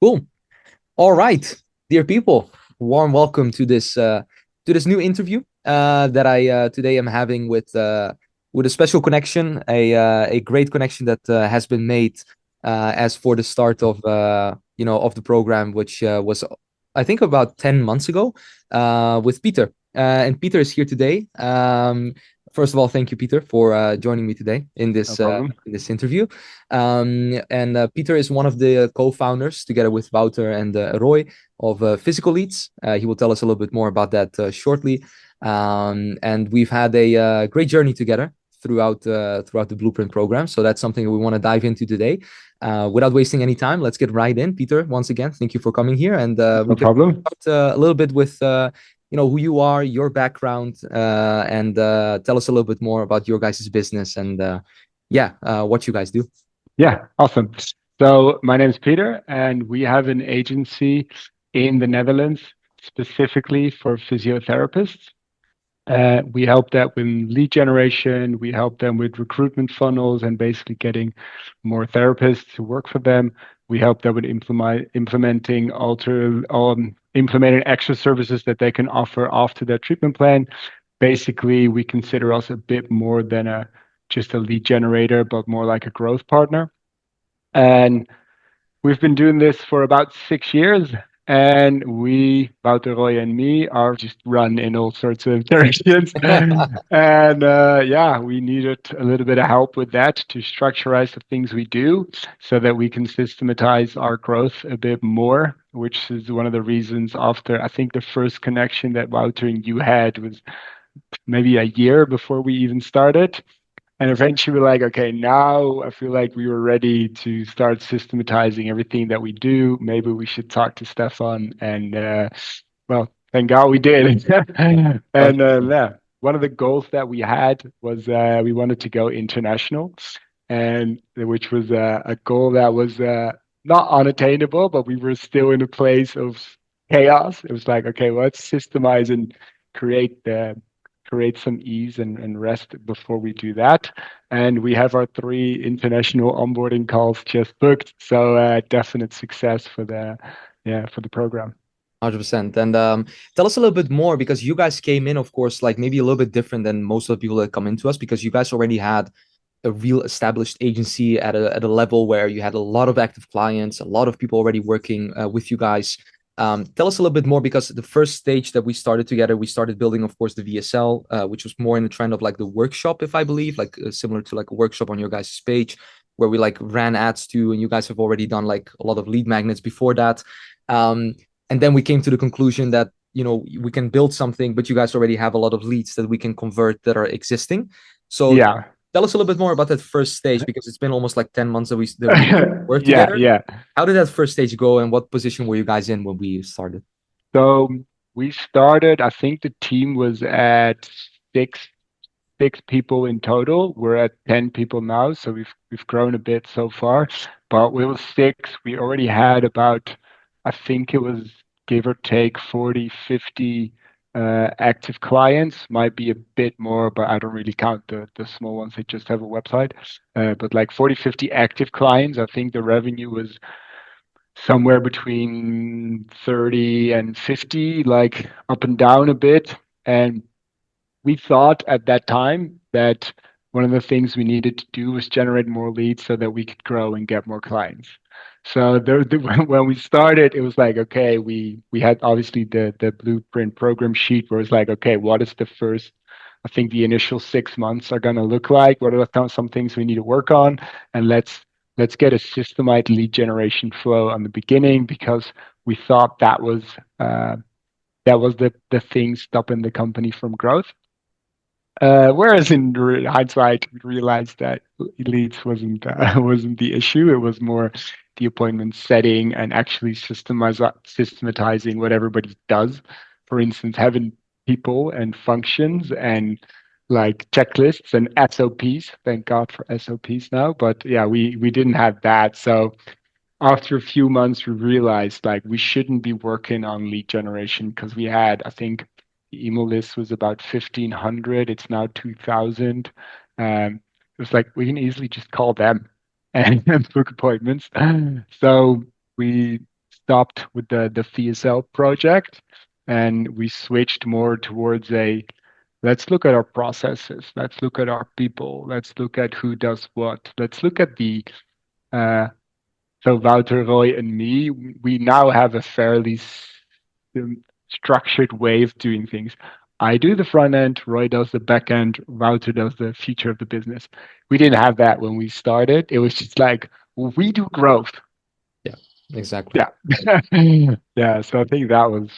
Cool. All right, dear people, warm welcome to this new interview that I today am having with a special connection, a great connection that has been made as for the start of of the program, which was I think about 10 months ago with Peter. And Peter is here today. First of all, thank you, Peter, for joining me today No problem. in this interview. And Peter is one of the co-founders, together with Wouter and Roy, of Physical Leads. He will tell us a little bit more about that shortly. And we've had a great journey together throughout the Blueprint program. So that's something we want to dive into today. Without wasting any time, let's get right in. Peter, once again, thank you for coming here, and we No can problem. start a little bit with who you are, your background, and tell us a little bit more about your guys' business and what you guys do. Yeah, awesome. So my name is Peter, and we have an agency in the Netherlands specifically for physiotherapists. We help that with lead generation. We help them with recruitment funnels and basically getting more therapists to work for them. We help them with implementing extra services that they can offer after their treatment plan. Basically, we consider us a bit more than a just a lead generator, but more like a growth partner. And we've been doing this for about 6 years, and Wouter, Roy, and me, are just run in all sorts of directions. And yeah, we needed a little bit of help with that to structureize the things we do so that we can systematize our growth a bit more, which is one of the reasons after I think the first connection that Wouter and you had was maybe a year before we even started. And eventually we're like, okay, now I feel like we were ready to start systematizing everything that we do. Maybe we should talk to Stefan. And well, thank God we did. And yeah, one of the goals that we had was we wanted to go international, and which was a goal that was not unattainable, but we were still in a place of chaos. It was like, okay, well, let's systemize and create the create some ease and rest before we do that. And we have our 3 international onboarding calls just booked. So definite success for the program. 100%. And tell us a little bit more because you guys came in, of course, like maybe a little bit different than most of the people that come into us because you guys already had a real established agency at a level where you had a lot of active clients, a lot of people already working with you guys. Tell us a little bit more because the first stage that we started together, we started building, of course, the VSL, which was more in the trend of like the workshop, if I believe, like similar to like a workshop on your guys' page where we like ran ads to, and you guys have already done like a lot of lead magnets before that. Um, and then we came to the conclusion that we can build something, but you guys already have a lot of leads that we can convert that are existing. So Yeah. tell us a little bit more about that first stage because it's been almost like 10 months that we worked Yeah, together. yeah. How did that first stage go, and what position were you guys in when we started? So we started, I think the team was at six six people in total. We're at 10 people now, so we've grown a bit so far. But we were six. We already had about, I think it was give or take 40, 50 active clients. Might be a bit more, but I don't really count the small ones. They just have a website. But like 40, 50 active clients. I think the revenue was somewhere between 30 and 50, like up and down a bit. And we thought at that time that one of the things we needed to do was generate more leads so that we could grow and get more clients. So when we started, it was like, okay, we had obviously the blueprint program sheet where it's like, okay, what is the first? I think the initial 6 months are going to look like. What are some things we need to work on? And let's get a systemized lead generation flow on the beginning because we thought that was the thing stopping the company from growth. Whereas in hindsight, we realized that leads wasn't the issue. It was more the appointment setting and actually systematizing what everybody does. For instance, having people and functions and like checklists and SOPs. Thank God for SOPs now. But yeah, we didn't have that. So after a few months, we realized like we shouldn't be working on lead generation because we had, I think, the email list was about 1,500. It's now 2,000. It was like we can easily just call them and book appointments. So we stopped with the VSL project and we switched more towards a let's look at our processes, let's look at our people, let's look at who does what, let's look at the uh, so Wouter, Roy, and me, we now have a fairly structured way of doing things. I do the front end, Roy does the back end, Wouter does the future of the business. We didn't have that when we started. It was just like, we do growth. Yeah, exactly. Yeah. Yeah. So I think that was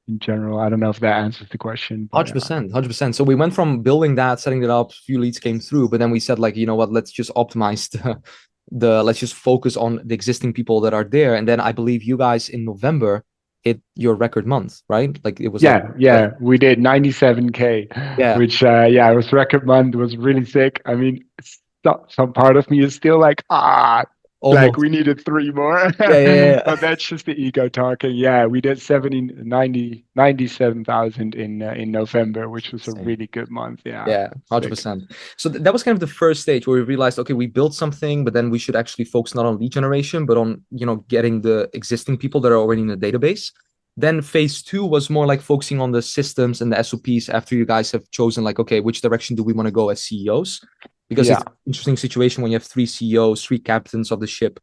in general. I don't know if that answers the question, but 100%, 100%. So we went from building that, setting it up, few leads came through, but then we said like, you know what, let's just optimize let's just focus on the existing people that are there. And then I believe you guys in November hit your record month, right? Like it was like, yeah, yeah, we did 97K, yeah, which yeah, it was record month, was really sick. I mean, some part of me is still like, like almost. we needed three more. Yeah, yeah, yeah. But that's just the ego talking. Yeah, we did 97,000 in November, which was a Insane. really good month. Yeah, Yeah, sick. 100%. So that was kind of the first stage where we realized, okay, we built something, but then we should actually focus not on lead generation, but on, getting the existing people that are already in the database. Then phase two was more like focusing on the systems and the SOPs after you guys have chosen, like, okay, which direction do we want to go as CEOs? Because it's Yeah, an interesting situation when you have three CEOs, three captains of the ship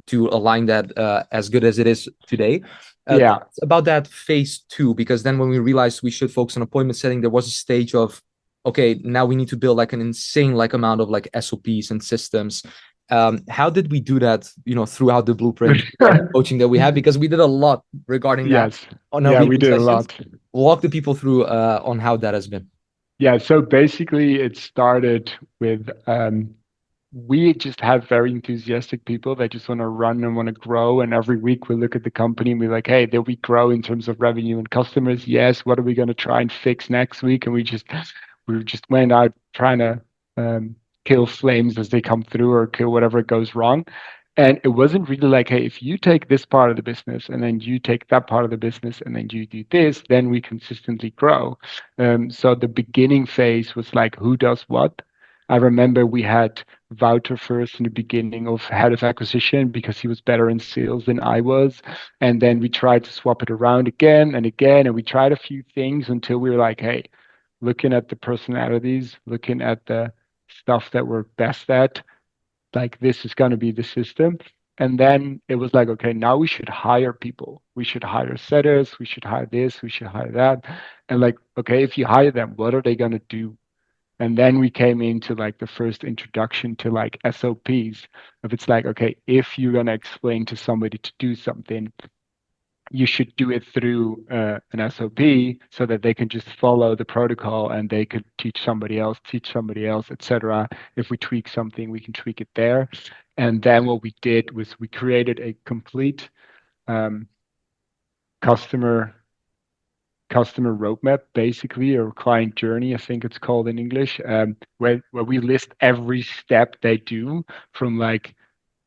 to align that as good as it is today. yeah. About that phase two, because then when we realized we should focus on appointment setting, there was a stage of, okay, now we need to build like an insane like amount of like SOPs and systems. How did we do that, throughout the blueprint coaching that we had? Because we did a lot regarding that Yes. on our Yeah, we weekly did a sessions. lot. Walk the people through on how that has been. Yeah, so basically it started with we just have very enthusiastic people that just want to run and want to grow. And every week we look at the company and we're like, hey, did we grow in terms of revenue and customers? Yes. What are we going to try and fix next week? And we just went out trying to um, kill flames as they come through or kill whatever goes wrong. And it wasn't really like, hey, if you take this part of the business and then you take that part of the business and then you do this, then we consistently grow. So the beginning phase was like, who does what? I remember we had Wouter first in the beginning of head of acquisition because he was better in sales than I was. And then we tried to swap it around again and again. And we tried a few things until we were like, hey, looking at the personalities, looking at the stuff that we're best at, like this is going to be the system. And then it was like, okay, now we should hire people. We should hire setters. We should hire this. We should hire that. And like, okay, if you hire them, what are they going to do? And then we came into like the first introduction to like SOPs. If it's like, okay, if you're going to explain to somebody to do something, you should do it through an SOP so that they can just follow the protocol and they could teach somebody else, etc. If we tweak something, we can tweak it there. And then what we did was we created a complete um, customer customer roadmap, basically, or client journey, I think it's called in English, where we list every step they do from like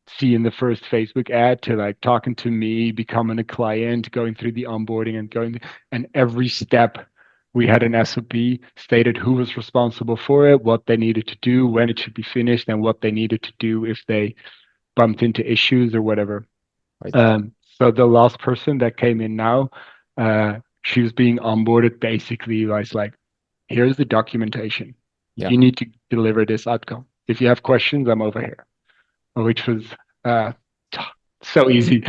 seeing the first Facebook ad to like talking to me, becoming a client, going through the onboarding and every step we had an SOP stated who was responsible for it, what they needed to do, when it should be finished, and what they needed to do if they bumped into issues or whatever. Right. So the last person that came in now, she was being onboarded basically was like, here's the documentation. Yeah. You need to deliver this outcome. If you have questions, I'm over here, which was uh, so easy.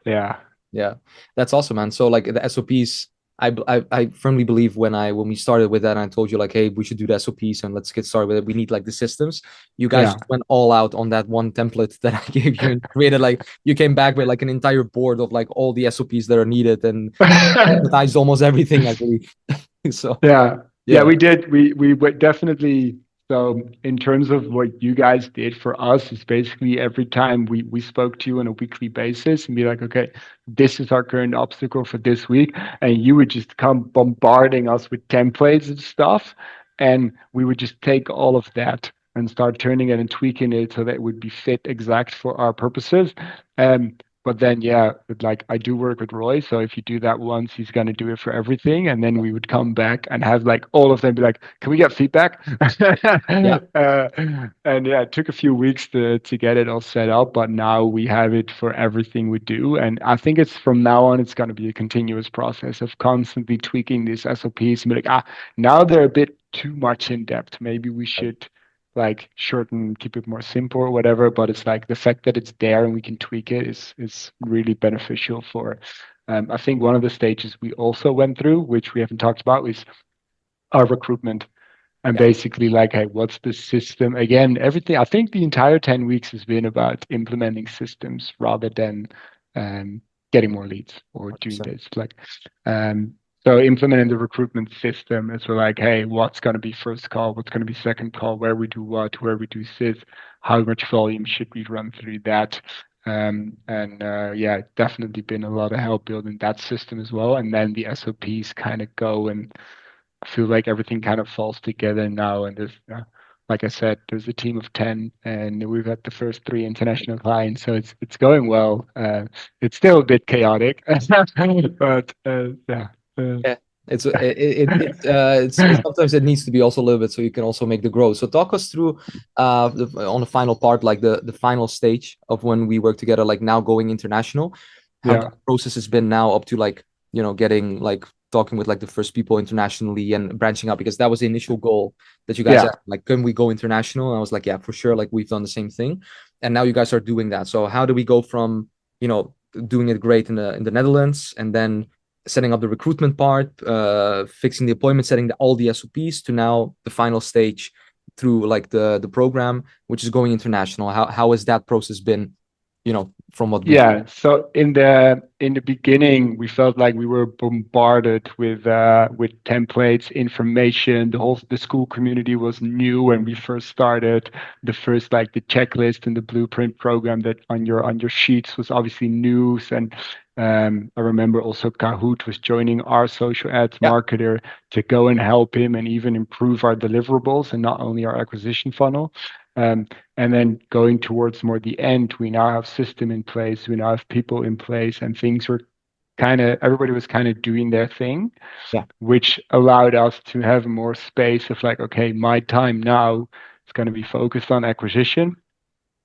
Yeah. Yeah, that's awesome, man. So like the SOPs, I firmly believe when we started with that, and I told you like, hey, we should do the SOPs and let's get started with it. We need like the systems. You guys Yeah. just went all out on that one template that I gave you and created like you came back with like an entire board of like all the SOPs that are needed and advertised almost everything, I believe. So Yeah, yeah, yeah, we did. We definitely. So in terms of what you guys did for us, is basically every time we spoke to you on a weekly basis and be like, okay, this is our current obstacle for this week, and you would just come bombarding us with templates and stuff, and we would just take all of that and start turning it and tweaking it so that it would be fit exact for our purposes. But then, yeah, like I do work with Roy, so if you do that once, he's gonna do it for everything, and then we would come back and have like all of them be like, "Can we get feedback?" Yeah, And yeah, it took a few weeks to get it all set up, but now we have it for everything we do, and I think it's from now on, it's gonna be a continuous process of constantly tweaking these SOPs and be like, now they're a bit too much in depth. Maybe we should like shorten, keep it more simple or whatever. But it's like the fact that it's there and we can tweak it is really beneficial for. I think one of the stages we also went through, which we haven't talked about, is our recruitment and yeah, basically like, hey, what's the system? Again, everything. I think the entire 10 weeks has been about implementing systems rather than um, getting more leads or doing 100%. this. Like, um, so implementing the recruitment system is we're like, hey, what's going to be first call? What's going to be second call? Where we do what? Where we do sys? How much volume should we run through that? And yeah, definitely been a lot of help building that system as well. And then the SOPs kind of go and I feel like everything kind of falls together now. And there's, like I said, there's a team of 10, and we've had the first three international clients, so it's going well. It's still a bit chaotic, but yeah. Uh, Yeah, it's sometimes it needs to be also a little bit so you can also make the growth. So talk us through on the final part, like the final stage of when we work together, like now going international, how yeah, that process has been now up to like getting like talking with like the first people internationally and branching out because that was the initial goal that you guys yeah, had. Like, can we go international? And I was like, yeah, for sure. Like we've done the same thing, and now you guys are doing that. So how do we go from doing it great in the Netherlands and then setting up the recruitment part, fixing the appointment, setting all the SOPs to now the final stage through like the program, which is going international. How has that process been? From what we've. yeah. So in the beginning, we felt like we were bombarded with templates, information. The school community was new when we first started. The first like the checklist and the blueprint program that on your sheets was obviously news. And I remember also Kahoot was joining our social ads Yeah, marketer to go and help him and even improve our deliverables and not only our acquisition funnel. Um, and then going towards more the end, we now have system in place, we now have people in place, and things were everybody was kind of doing their thing, yeah, which allowed us to have more space of like, okay, my time now is going to be focused on acquisition.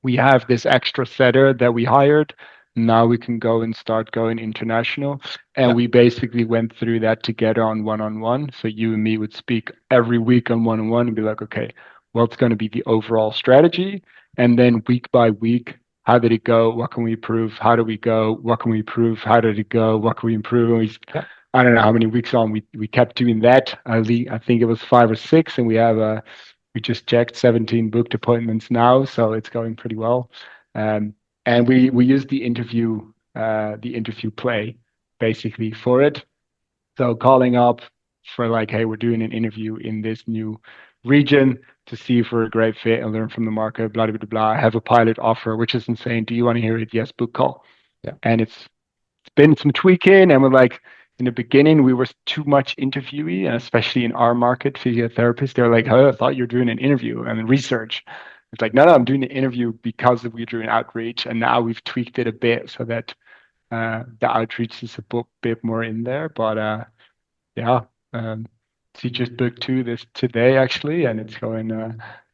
We have this extra setter that we hired. Now we can go and start going international. And yeah, we basically went through that together on one-on-one. So you and me would speak every week on one-on-one and be like, okay, what's going to be the overall strategy? And then week by week, how did it go? What can we improve? How do we go? What can we improve? How did it go? What can we improve? And yeah, I don't know how many weeks on we kept doing that. I think it was 5 or 6, and we just checked 17 booked appointments now, so it's going pretty well. Um, and we use the interview play basically for it. So calling up for like, hey, we're doing an interview in this new region to see if we're a great fit and learn from the market, blah blah blah blah. I have a pilot offer, which is insane. Do you want to hear it? Yes, book call. yeah, And it's been some tweaking, and we're like, in the beginning we were too much interviewee, and especially in our market, physiotherapists, they're like, oh, I thought you were doing an interview and research. It's like, no, I'm doing the interview because we're doing outreach, and now we've tweaked it a bit so that the outreach is a bit more in there. But yeah, um, she just booked two this today actually, and it's going.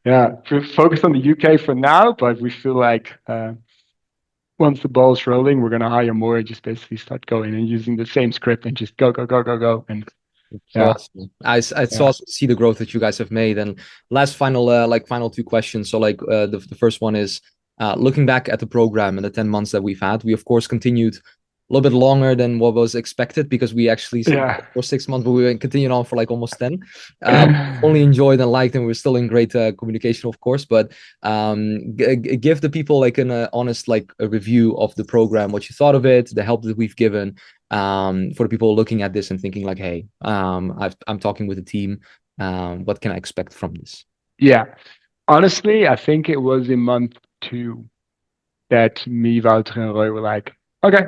Yeah, we're focused on the UK for now, but we feel like once the ball's rolling, we're going to hire more and just basically start going and using the same script and just go, go, go, go, go. And it's yeah, awesome. It's yeah, awesome to see the growth that you guys have made. And last final two questions. So like the first one is looking back at the program and the 10 months that we've had, we of course continued a little bit longer than what was expected because we actually said yeah. for 6 months, but we continued on for like almost 10. Only enjoyed and liked, and we're still in great communication, of course. But give the people like an honest like a review of the program, what you thought of it, the help that we've given, for the people looking at this and thinking like, hey, I'm talking with the team. What can I expect from this? Yeah. Honestly, I think it was in month 2 that me, Wouter, and Roy were like, okay,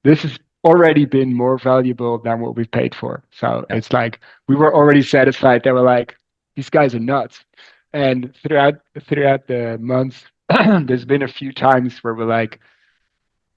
this has already been more valuable than what we've paid for. So Yeah, it's like we were already satisfied. They were like, these guys are nuts. And throughout the months, there's been a few times where we're like,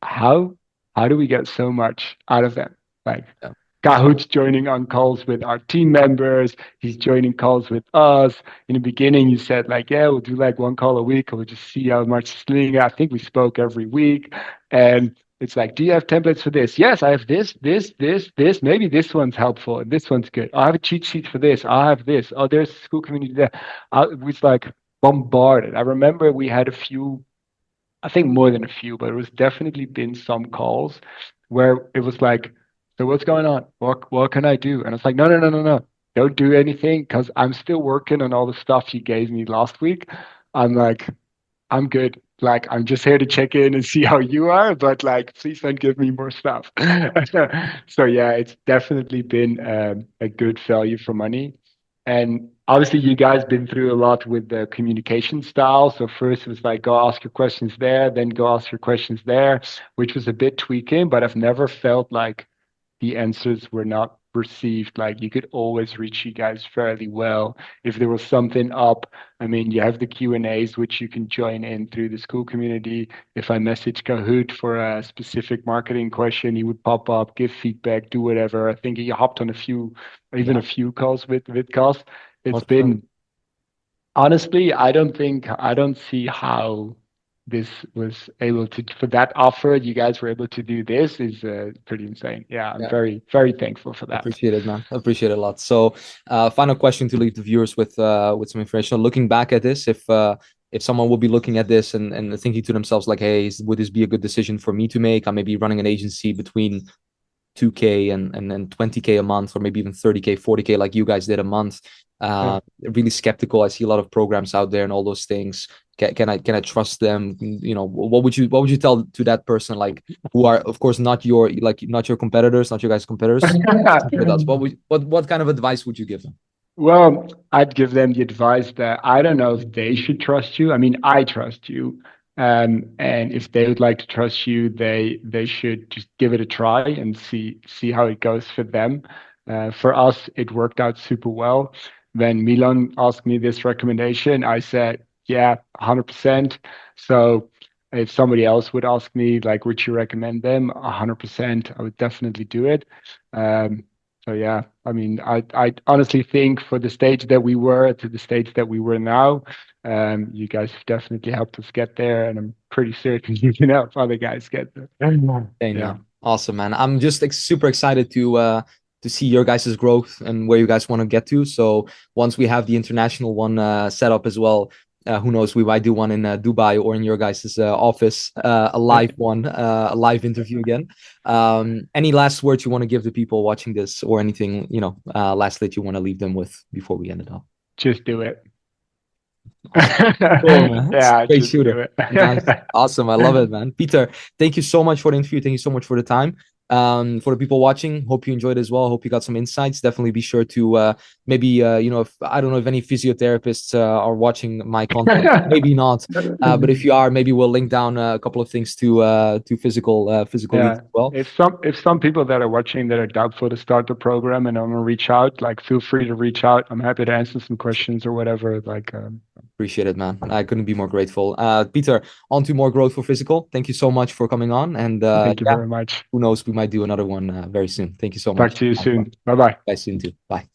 how how do we get so much out of them? Like Yeah. Kahoot's joining on calls with our team members. He's joining calls with us. In the beginning, you said like, yeah, we'll do like one call a week, and we'll just see how much it's doing. I think we spoke every week, and it's like, do you have templates for this? Yes, I have this, this, this, this. Maybe this one's helpful and this one's good. I have a cheat sheet for this. I have this. Oh, there's a school community there. It was like bombarded. I remember we had a few, I think more than a few, but it was definitely been some calls where it was like, so what's going on? What can I do? And it's like, no, no, no, no, no. Don't do anything because I'm still working on all the stuff you gave me last week. I'm like, I'm good. Like, I'm just here to check in and see how you are, but like, please don't give me more stuff. So yeah, it's definitely been a good value for money. And obviously, you guys been through a lot with the communication style. So first it was like, go ask your questions there, then go ask your questions there, which was a bit tweaking, but I've never felt like the answers were not received. Like you could always reach you guys fairly well. If there was something up, I mean, you have the Q&As, which you can join in through the school community. If I message Kahoot for a specific marketing question, he would pop up, give feedback, do whatever. I think he hopped on a few, even Yeah. a few calls with Cos. It's Most definitely. been, honestly, I don't see how this was able to, for that offer, you guys were able to do this is pretty insane. Yeah, I'm Yeah. very, very thankful for that. Appreciate it, man. Appreciate it a lot. So, final question to leave the viewers with some information. Looking back at this, if someone will be looking at this and thinking to themselves like, hey, would this be a good decision for me to make? I may be running an agency between 2K and then 20K a month, or maybe even 30K, 40K, like you guys did a month. Yeah. Really skeptical. I see a lot of programs out there and all those things. Can I trust them? You know, what would you tell to that person, like, who are of course not your, like, not your competitors, not your guys' competitors with us? What kind of advice would you give them? Well, I'd give them the advice that I don't know if they should trust you. I mean, I trust you. And if they would like to trust you, they should just give it a try and see how it goes for them. For us, it worked out super well. When Milan asked me this recommendation, I said, yeah, 100%. So if somebody else would ask me, like, would you recommend them? 100%, I would definitely do it. So yeah, I mean, I honestly think for the stage that we were to the stage that we were now, you guys have definitely helped us get there, and I'm pretty certain you can help other guys get there. Hey, Yeah, man. Awesome, man. I'm just super excited to see your guys' growth and where you guys want to get to. So once we have the international one set up as well, who knows, we might do one in Dubai or in your guys' office, a yeah. live one, a live interview again. Any last words you want to give the people watching this, or anything, last that you want to leave them with before we end it off? Just do it. Awesome. Cool, man. Yeah, Great just shooter. do it. Nice. Awesome. I love it, man. Peter, thank you so much for the interview. Thank you so much for the time. For the people watching, hope you enjoyed as well. Hope you got some insights. Definitely be sure to maybe if I don't know if any physiotherapists are watching my content, maybe not. But if you are, maybe we'll link down a couple of things to physical leads Yeah. as well. If some people that are watching that are doubtful to start the program and want to reach out, like feel free to reach out. I'm happy to answer some questions or whatever. Like Appreciate it, man. I couldn't be more grateful. Peter, on to more growth for physical. Thank you so much for coming on. And thank you yeah, very much. who knows, we might do another one very soon. Thank you so Talk much. to you soon. Bye bye. Bye soon too. Bye.